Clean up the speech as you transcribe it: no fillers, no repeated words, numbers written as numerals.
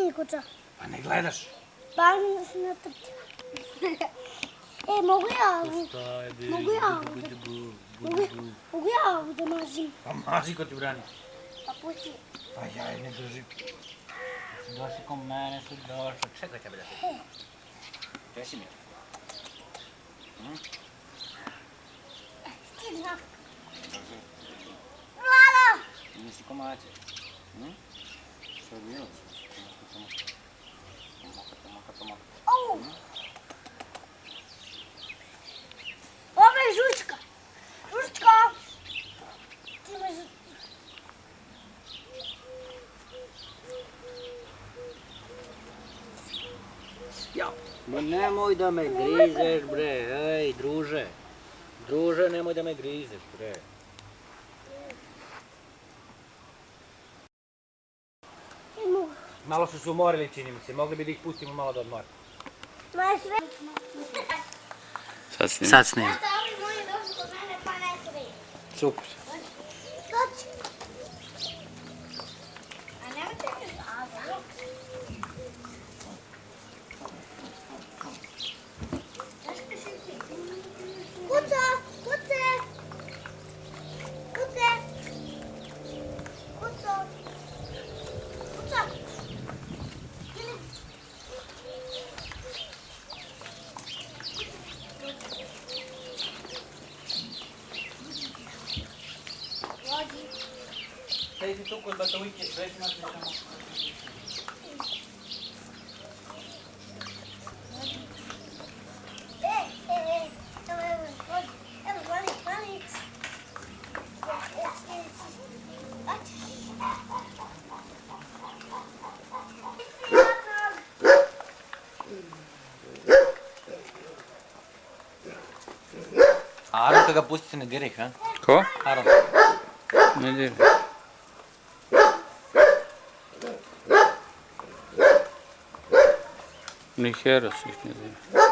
nije kuća. Pa ne gledaš. Pa ne trči. Mogu ja? Mogu ja? Mogu ja da mazim? Pa mazi ko ti brani. Pa pusti. Pa ja je ne držim. Došli ko mene su došli. Čekaj tebe da ti. Resi mi. Stigla. Vlada! Nisi ko mače. Što je bilo? Tomaka. Au! Ovo je žučka. Žučka! Ti me Ma nemoj da me grizeš, bre, ej, druže. Druže, nemoj da me grizeš, bre. Malo su se umorili, čini mi se. Mogli bi da ih pustimo malo da odmore. Moje sve... Sad snijem. Zato ovi moji došli kod mene pa ne smije. Super. Doći. A nemojte mi dobro. Kuca! Kuce! Kuce! Kuca! Kuca! Stai tu kod Batoviće, sve si nas nekamo. Aron, kad ga pustite, ne diraj ih, a? Ko? Aron. Ne diraj. Ni Heros ih ne diraj.